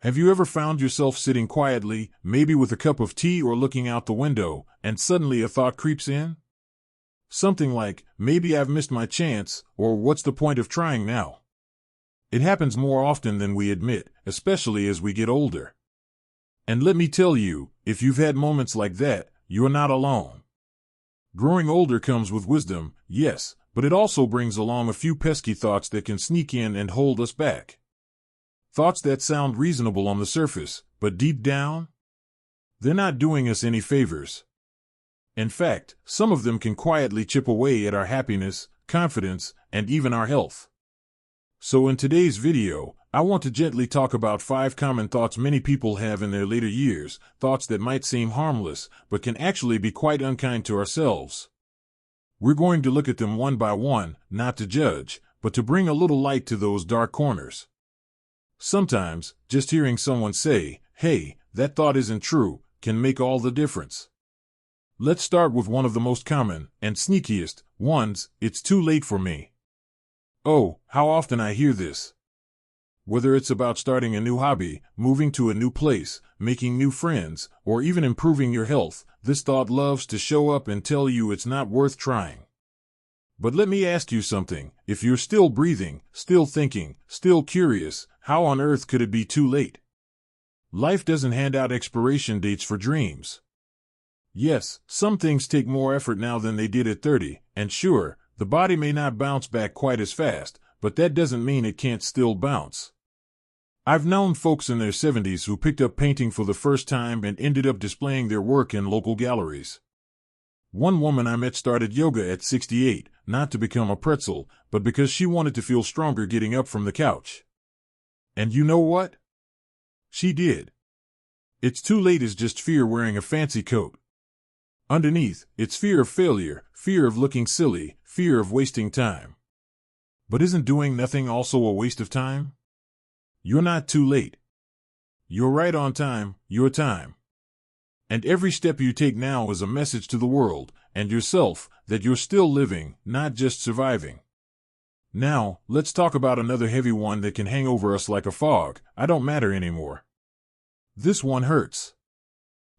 Have you ever found yourself sitting quietly, maybe with a cup of tea or looking out the window, and suddenly a thought creeps in? Something like, maybe I've missed my chance, or what's the point of trying now? It happens more often than we admit, especially as we get older. And let me tell you, if you've had moments like that, you're not alone. Growing older comes with wisdom, yes, but it also brings along a few pesky thoughts that can sneak in and hold us back. Thoughts that sound reasonable on the surface, but deep down, they're not doing us any favors. In fact, some of them can quietly chip away at our happiness, confidence, and even our health. So in today's video, I want to gently talk about 5 common thoughts many people have in their later years, thoughts that might seem harmless, but can actually be quite unkind to ourselves. We're going to look at them one by one, not to judge, but to bring a little light to those dark corners. Sometimes, just hearing someone say, "Hey, that thought isn't true," can make all the difference. Let's start with one of the most common, and sneakiest, ones, "It's too late for me." Oh, how often I hear this. Whether it's about starting a new hobby, moving to a new place, making new friends, or even improving your health, this thought loves to show up and tell you it's not worth trying. But let me ask you something, if you're still breathing, still thinking, still curious, how on earth could it be too late? Life doesn't hand out expiration dates for dreams. Yes, some things take more effort now than they did at 30, and sure, the body may not bounce back quite as fast, but that doesn't mean it can't still bounce. I've known folks in their 70s who picked up painting for the first time and ended up displaying their work in local galleries. One woman I met started yoga at 68, not to become a pretzel, but because she wanted to feel stronger getting up from the couch. And you know what? She did. It's too late is just fear wearing a fancy coat. Underneath, it's fear of failure, fear of looking silly, fear of wasting time. But isn't doing nothing also a waste of time? You're not too late. You're right on time, your time. And every step you take now is a message to the world, and yourself, that you're still living, not just surviving. Now, let's talk about another heavy one that can hang over us like a fog. I don't matter anymore. This one hurts.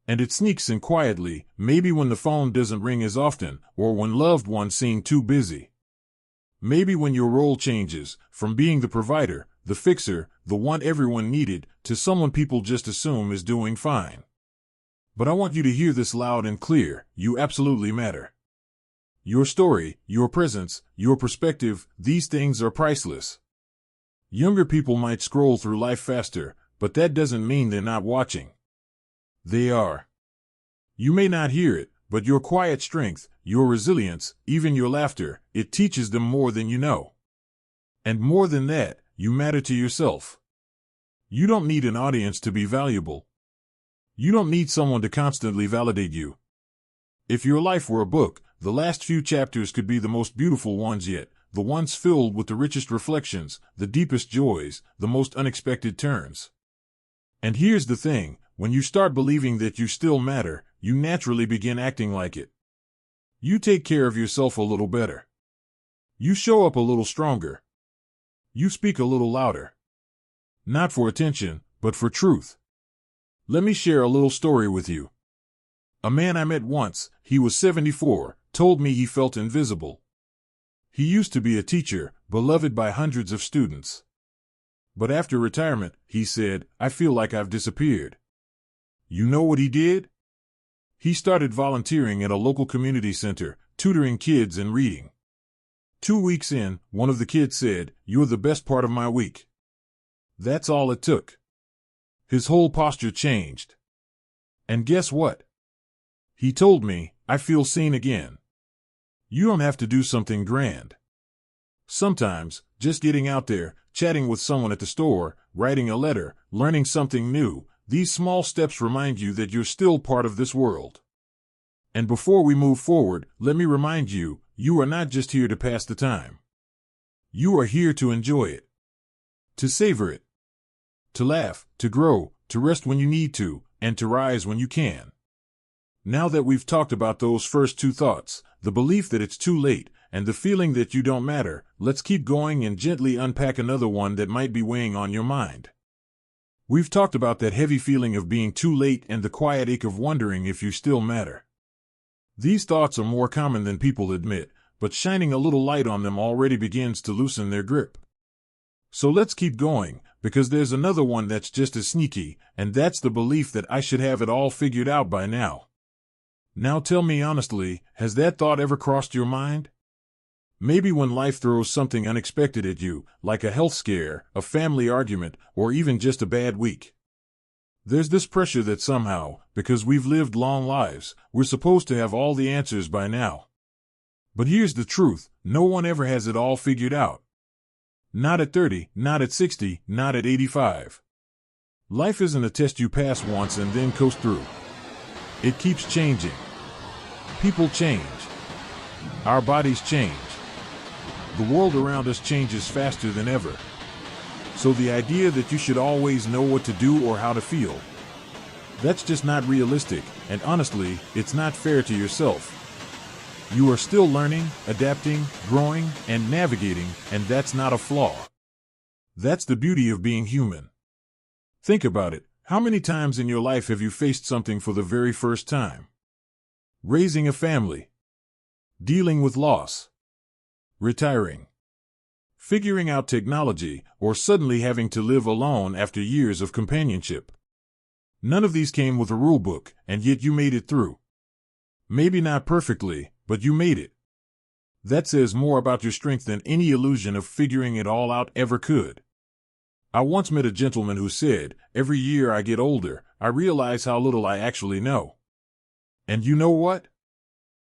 And it sneaks in quietly, maybe when the phone doesn't ring as often, or when loved ones seem too busy. Maybe when your role changes, from being the provider, the fixer, the one everyone needed, to someone people just assume is doing fine. But I want you to hear this loud and clear, you absolutely matter. Your story, your presence, your perspective, these things are priceless. Younger people might scroll through life faster, but that doesn't mean they're not watching. They are. You may not hear it, but your quiet strength, your resilience, even your laughter, it teaches them more than you know. And more than that, you matter to yourself. You don't need an audience to be valuable. You don't need someone to constantly validate you. If your life were a book, the last few chapters could be the most beautiful ones yet, the ones filled with the richest reflections, the deepest joys, the most unexpected turns. And here's the thing, when you start believing that you still matter, you naturally begin acting like it. You take care of yourself a little better. You show up a little stronger. You speak a little louder. Not for attention, but for truth. Let me share a little story with you. A man I met once, he was 74, told me he felt invisible. He used to be a teacher, beloved by hundreds of students. But after retirement, he said, "I feel like I've disappeared." You know what he did? He started volunteering at a local community center, tutoring kids and reading. 2 weeks in, one of the kids said, "You're the best part of my week." That's all it took. His whole posture changed. And guess what? He told me, "I feel seen again." You don't have to do something grand. Sometimes, just getting out there, chatting with someone at the store, writing a letter, learning something new, these small steps remind you that you're still part of this world. And before we move forward, let me remind you, you are not just here to pass the time. You are here to enjoy it. To savor it. To laugh, to grow, to rest when you need to, and to rise when you can. Now that we've talked about those first 2 thoughts, the belief that it's too late, and the feeling that you don't matter, let's keep going and gently unpack another one that might be weighing on your mind. We've talked about that heavy feeling of being too late and the quiet ache of wondering if you still matter. These thoughts are more common than people admit, but shining a little light on them already begins to loosen their grip. So let's keep going, because there's another one that's just as sneaky, and that's the belief that I should have it all figured out by now. Now tell me honestly, has that thought ever crossed your mind? Maybe when life throws something unexpected at you, like a health scare, a family argument, or even just a bad week. There's this pressure that somehow, because we've lived long lives, we're supposed to have all the answers by now. But here's the truth, no one ever has it all figured out. Not at 30, not at 60, not at 85. Life isn't a test you pass once and then coast through. It keeps changing. People change. Our bodies change. The world around us changes faster than ever. So the idea that you should always know what to do or how to feel, that's just not realistic, and honestly, it's not fair to yourself. You are still learning, adapting, growing, and navigating, and that's not a flaw. That's the beauty of being human. Think about it. How many times in your life have you faced something for the very first time? Raising a family. Dealing with loss. Retiring. Figuring out technology, or suddenly having to live alone after years of companionship. None of these came with a rule book, and yet you made it through. Maybe not perfectly, but you made it. That says more about your strength than any illusion of figuring it all out ever could. I once met a gentleman who said, "Every year I get older, I realize how little I actually know." And you know what?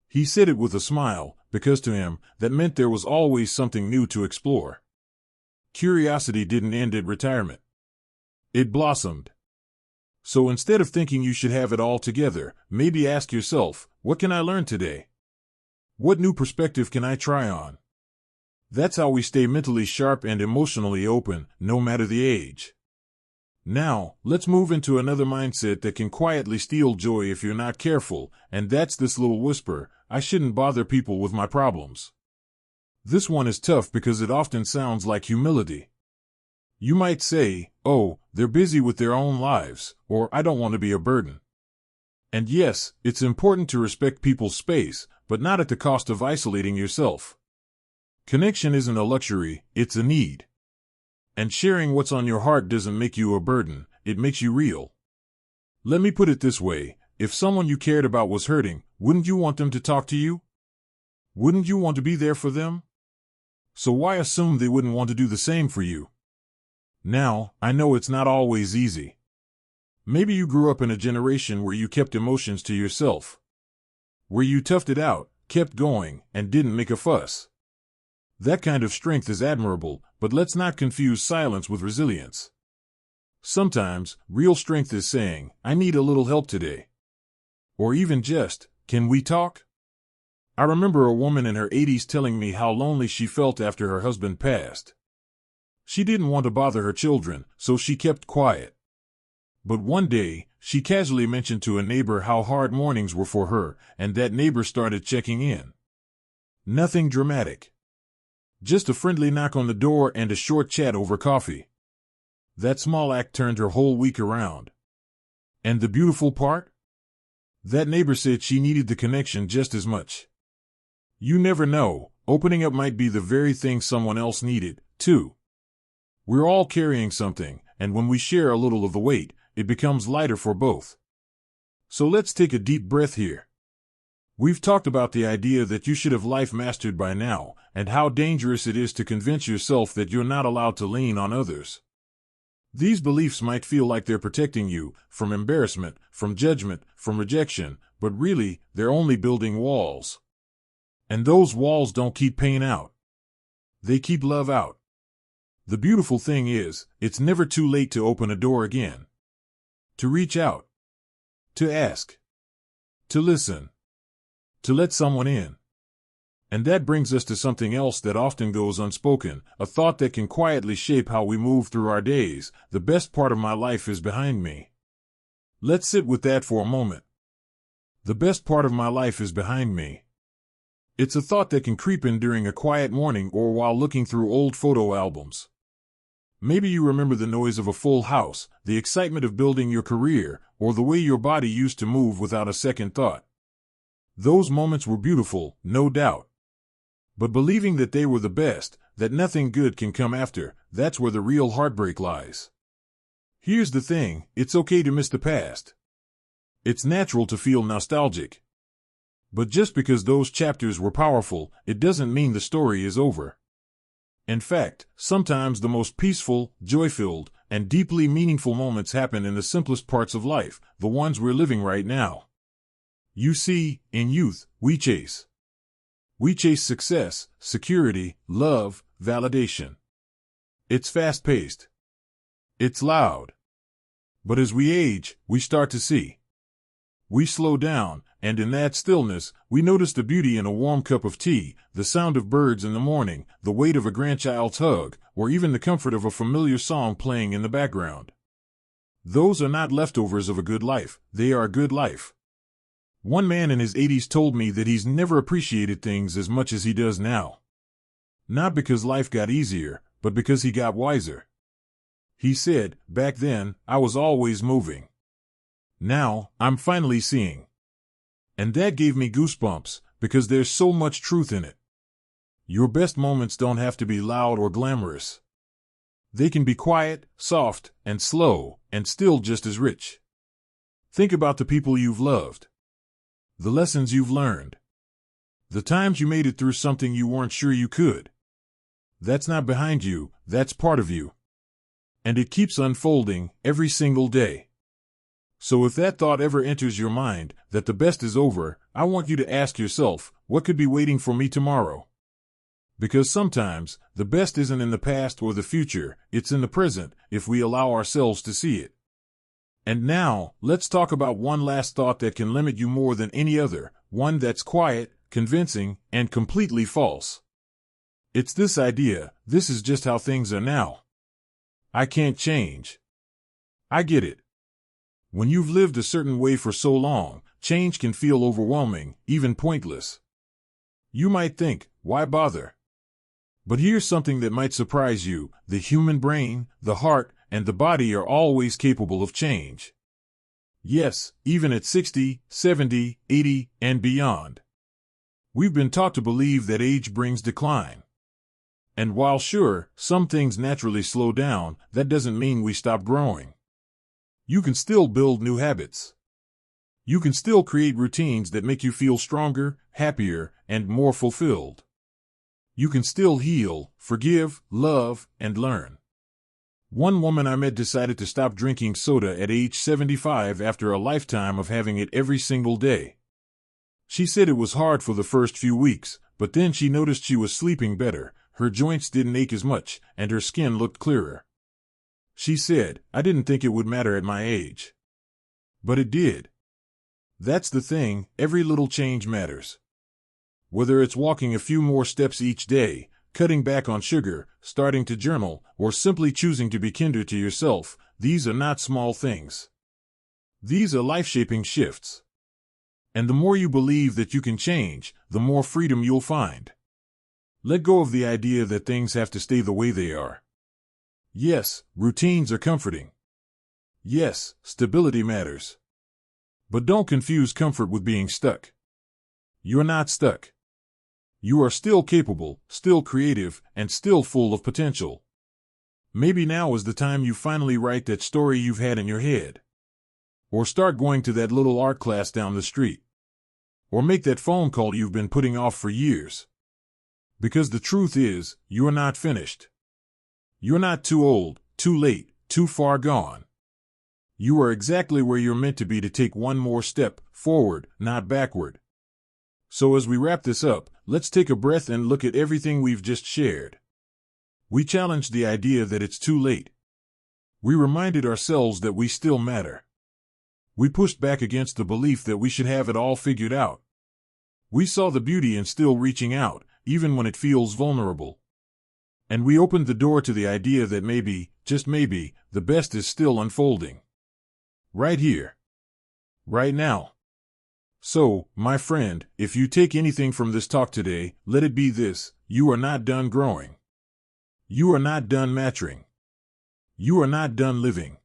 He said it with a smile, because to him, that meant there was always something new to explore. Curiosity didn't end at retirement. It blossomed. So instead of thinking you should have it all together, maybe ask yourself, what can I learn today? What new perspective can I try on? That's how we stay mentally sharp and emotionally open, no matter the age. Now, let's move into another mindset that can quietly steal joy if you're not careful, and that's this little whisper, I shouldn't bother people with my problems. This one is tough because it often sounds like humility. You might say, oh, they're busy with their own lives, or I don't want to be a burden. And yes, it's important to respect people's space, but not at the cost of isolating yourself. Connection isn't a luxury, it's a need. And sharing what's on your heart doesn't make you a burden, it makes you real. Let me put it this way, if someone you cared about was hurting, wouldn't you want them to talk to you? Wouldn't you want to be there for them? So why assume they wouldn't want to do the same for you? Now, I know it's not always easy. Maybe you grew up in a generation where you kept emotions to yourself. Where you toughed it out, kept going, and didn't make a fuss. That kind of strength is admirable, but let's not confuse silence with resilience. Sometimes, real strength is saying, I need a little help today. Or even just, can we talk? I remember a woman in her 80s telling me how lonely she felt after her husband passed. She didn't want to bother her children, so she kept quiet. But one day, she casually mentioned to a neighbor how hard mornings were for her, and that neighbor started checking in. Nothing dramatic. Just a friendly knock on the door and a short chat over coffee. That small act turned her whole week around. And the beautiful part? That neighbor said she needed the connection just as much. You never know, opening up might be the very thing someone else needed, too. We're all carrying something, and when we share a little of the weight, it becomes lighter for both. So let's take a deep breath here. We've talked about the idea that you should have life mastered by now, and how dangerous it is to convince yourself that you're not allowed to lean on others. These beliefs might feel like they're protecting you from embarrassment, from judgment, from rejection, but really, they're only building walls. And those walls don't keep pain out. They keep love out. The beautiful thing is, it's never too late to open a door again. To reach out. To ask. To listen. To let someone in. And that brings us to something else that often goes unspoken, a thought that can quietly shape how we move through our days. The best part of my life is behind me. Let's sit with that for a moment. The best part of my life is behind me. It's a thought that can creep in during a quiet morning or while looking through old photo albums. Maybe you remember the noise of a full house, the excitement of building your career, or the way your body used to move without a second thought. Those moments were beautiful, no doubt. But believing that they were the best, that nothing good can come after, that's where the real heartbreak lies. Here's the thing, it's okay to miss the past. It's natural to feel nostalgic. But just because those chapters were powerful, it doesn't mean the story is over. In fact, sometimes the most peaceful, joy-filled, and deeply meaningful moments happen in the simplest parts of life, the ones we're living right now. You see, in youth, we chase. We chase success, security, love, validation. It's fast-paced. It's loud. But as we age, we start to see. We slow down, and in that stillness, we notice the beauty in a warm cup of tea, the sound of birds in the morning, the weight of a grandchild's hug, or even the comfort of a familiar song playing in the background. Those are not leftovers of a good life, they are a good life. One man in his 80s told me that he's never appreciated things as much as he does now. Not because life got easier, but because he got wiser. He said, "Back then, I was always moving. Now, I'm finally seeing." And that gave me goosebumps, because there's so much truth in it. Your best moments don't have to be loud or glamorous. They can be quiet, soft, and slow, and still just as rich. Think about the people you've loved. The lessons you've learned. The times you made it through something you weren't sure you could. That's not behind you, that's part of you. And it keeps unfolding, every single day. So if that thought ever enters your mind, that the best is over, I want you to ask yourself, what could be waiting for me tomorrow? Because sometimes, the best isn't in the past or the future, it's in the present, if we allow ourselves to see it. And now, let's talk about one last thought that can limit you more than any other, one that's quiet, convincing, and completely false. It's this idea, this is just how things are now. I can't change. I get it. When you've lived a certain way for so long, change can feel overwhelming, even pointless. You might think, why bother? But here's something that might surprise you. The human brain, the heart, and the body are always capable of change. Yes, even at 60, 70, 80, and beyond. We've been taught to believe that age brings decline. And while sure, some things naturally slow down, that doesn't mean we stop growing. You can still build new habits. You can still create routines that make you feel stronger, happier, and more fulfilled. You can still heal, forgive, love, and learn. One woman I met decided to stop drinking soda at age 75 after a lifetime of having it every single day. She said it was hard for the first few weeks, but then she noticed she was sleeping better, her joints didn't ache as much, and her skin looked clearer. She said, "I didn't think it would matter at my age." But it did. That's the thing, every little change matters. Whether it's walking a few more steps each day, cutting back on sugar, starting to journal, or simply choosing to be kinder to yourself, these are not small things. These are life-shaping shifts. And the more you believe that you can change, the more freedom you'll find. Let go of the idea that things have to stay the way they are. Yes, routines are comforting. Yes, stability matters. But don't confuse comfort with being stuck. You're not stuck. You are still capable, still creative, and still full of potential. Maybe now is the time you finally write that story you've had in your head. Or start going to that little art class down the street. Or make that phone call you've been putting off for years. Because the truth is, you're not finished. You're not too old, too late, too far gone. You are exactly where you're meant to be to take one more step forward, not backward. So as we wrap this up, let's take a breath and look at everything we've just shared. We challenged the idea that it's too late. We reminded ourselves that we still matter. We pushed back against the belief that we should have it all figured out. We saw the beauty in still reaching out, even when it feels vulnerable. And we opened the door to the idea that maybe, just maybe, the best is still unfolding. Right here. Right now. So, my friend, if you take anything from this talk today, let it be this: you are not done growing. You are not done maturing. You are not done living.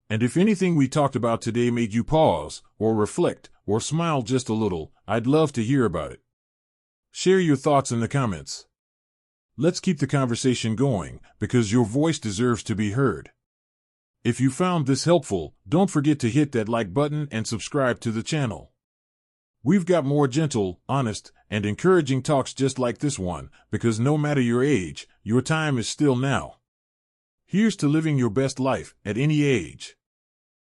And if anything we talked about today made you pause, or reflect, or smile just a little, I'd love to hear about it. Share your thoughts in the comments. Let's keep the conversation going, because your voice deserves to be heard. If you found this helpful, don't forget to hit that like button and subscribe to the channel. We've got more gentle, honest, and encouraging talks just like this one, because no matter your age, your time is still now. Here's to living your best life, at any age.